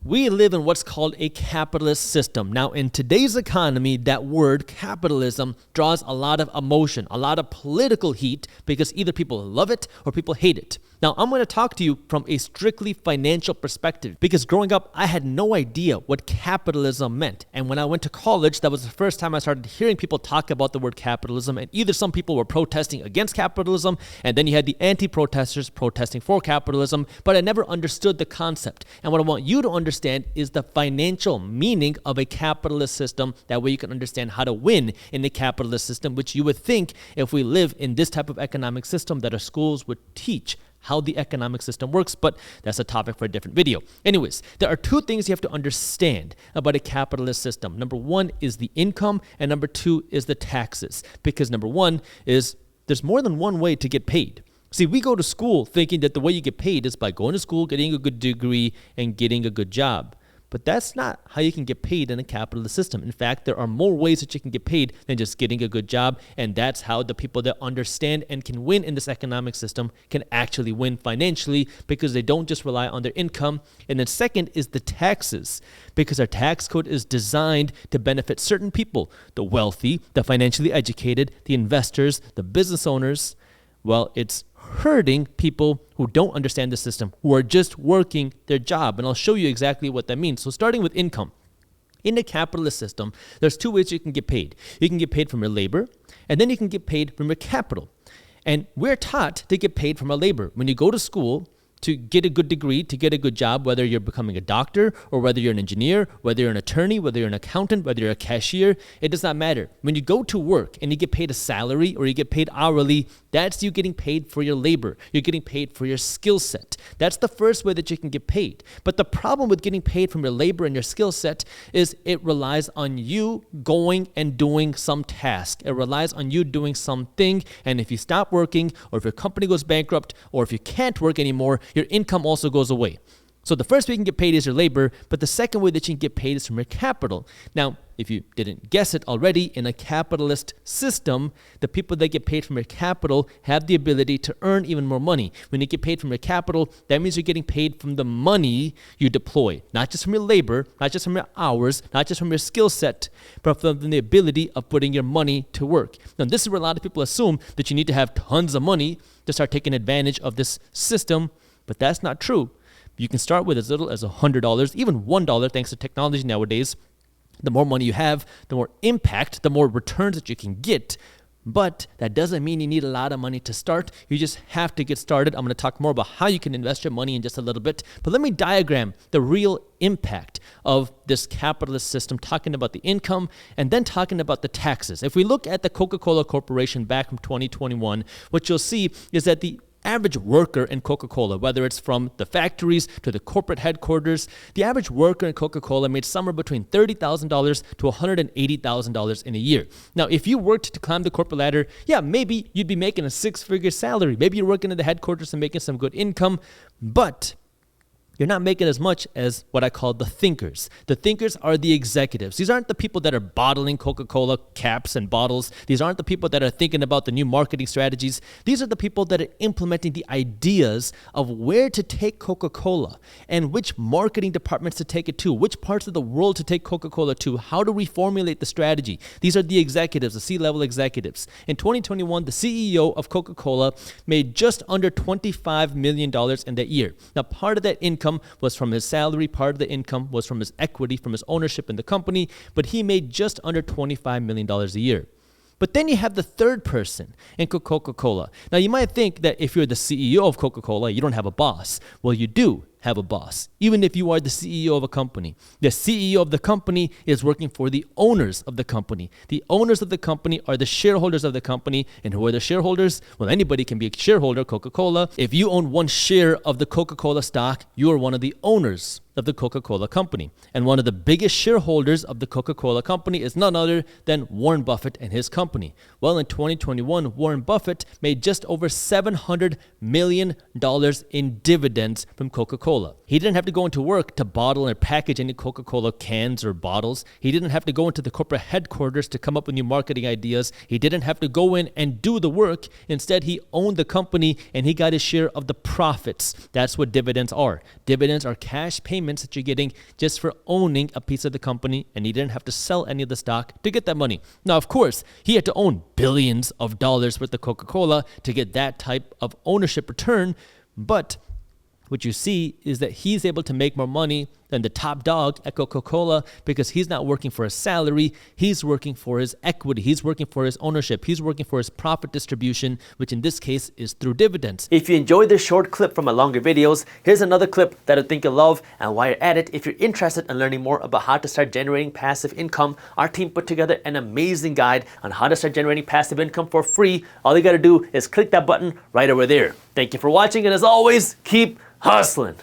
We live in what's called a capitalist system. Now, in today's economy, that word capitalism draws a lot of emotion, a lot of political heat, because either people love it or people hate it. Now, I'm going to talk to you from a strictly financial perspective, because growing up, I had no idea what capitalism meant. And when I went to college, that was the first time I started hearing people talk about the word capitalism. And either some people were protesting against capitalism, and then you had the anti-protesters protesting for capitalism, but I never understood the concept. And what I want you to understand is the financial meaning of a capitalist system. That way you can understand how to win in the capitalist system, which you would think, if we live in this type of economic system, that our schools would teach how the economic system works, but that's a topic for a different video. Anyways, there are two things you have to understand about a capitalist system. Number one is the income, and number two is the taxes. Because number one is there's more than one way to get paid. See, we go to school thinking that the way you get paid is by going to school, getting a good degree, and getting a good job. But that's not how you can get paid in a capitalist system. In fact, there are more ways that you can get paid than just getting a good job. And that's how the people that understand and can win in this economic system can actually win financially, because they don't just rely on their income. And then second is the taxes, because our tax code is designed to benefit certain people: the wealthy, the financially educated, the investors, the business owners. Well, it's hurting people who don't understand the system, who are just working their job. And I'll show you exactly what that means. So starting with income. In the capitalist system, there's two ways you can get paid. You can get paid from your labor, and then you can get paid from your capital. And we're taught to get paid from our labor. When you go to school to get a good degree, to get a good job, whether you're becoming a doctor or whether you're an engineer, whether you're an attorney, whether you're an accountant, whether you're a cashier, it does not matter. When you go to work and you get paid a salary or you get paid hourly, that's you getting paid for your labor. You're getting paid for your skill set. That's the first way that you can get paid. But the problem with getting paid from your labor and your skill set is it relies on you going and doing some task. It relies on you doing something. And if you stop working, or if your company goes bankrupt, or if you can't work anymore, your income also goes away. So the first way you can get paid is your labor, but the second way that you can get paid is from your capital. Now, if you didn't guess it already, in a capitalist system, the people that get paid from your capital have the ability to earn even more money. When you get paid from your capital, that means you're getting paid from the money you deploy, not just from your labor, not just from your hours, not just from your skill set, but from the ability of putting your money to work. Now, this is where a lot of people assume that you need to have tons of money to start taking advantage of this system, but that's not true. You can start with as little as $100, even $1, thanks to technology nowadays. The more money you have, the more impact, the more returns that you can get. But that doesn't mean you need a lot of money to start. You just have to get started. I'm going to talk more about how you can invest your money in just a little bit. But let me diagram the real impact of this capitalist system, talking about the income and then talking about the taxes. If we look at the Coca-Cola Corporation back from 2021, what you'll see is that the average worker in Coca-Cola, whether it's from the factories to the corporate headquarters, the average worker in Coca-Cola made somewhere between $30,000 to $180,000 in a year. Now, if you worked to climb the corporate ladder, yeah, maybe you'd be making a six-figure salary. Maybe you're working in the headquarters and making some good income, but you're not making as much as what I call the thinkers. The thinkers are the executives. These aren't the people that are bottling Coca-Cola caps and bottles. These aren't the people that are thinking about the new marketing strategies. These are the people that are implementing the ideas of where to take Coca-Cola and which marketing departments to take it to, which parts of the world to take Coca-Cola to, how to reformulate the strategy. These are the executives, the C-level executives. In 2021, the CEO of Coca-Cola made just under $25 million in that year. Now, part of that income was from his salary, part of the income was from his equity, from his ownership in the company, but he made just under $25 million a year. But then you have the third person in Coca-Cola. Now, you might think that if you're the CEO of Coca-Cola, you don't have a boss. Well, you do have a boss, even if you are the CEO of a company. The CEO of the company is working for the owners of the company. The owners of the company are the shareholders of the company. And who are the shareholders? Well, anybody can be a shareholder, Coca-Cola. If you own one share of the Coca-Cola stock, you are one of the owners of the Coca-Cola company. And one of the biggest shareholders of the Coca-Cola company is none other than Warren Buffett and his company. Well, in 2021, Warren Buffett made just over $700 million in dividends from Coca-Cola. He didn't have to go into work to bottle or package any Coca-Cola cans or bottles. He didn't have to go into the corporate headquarters to come up with new marketing ideas. He didn't have to go in and do the work. Instead, he owned the company and he got his share of the profits. That's what dividends are. Dividends are cash payments payments that you're getting just for owning a piece of the company, and he didn't have to sell any of the stock to get that money. Now, of course, he had to own billions of dollars worth of Coca-Cola to get that type of ownership return, but what you see is that he's able to make more money than the top dog at Coca-Cola because he's not working for a salary. He's working for his equity. He's working for his ownership. He's working for his profit distribution, which in this case is through dividends. If you enjoyed this short clip from my longer videos, here's another clip that I think you'll love. And while you're at it, if you're interested in learning more about how to start generating passive income, our team put together an amazing guide on how to start generating passive income for free. All you got to do is click that button right over there. Thank you for watching, and as always, keep hustling.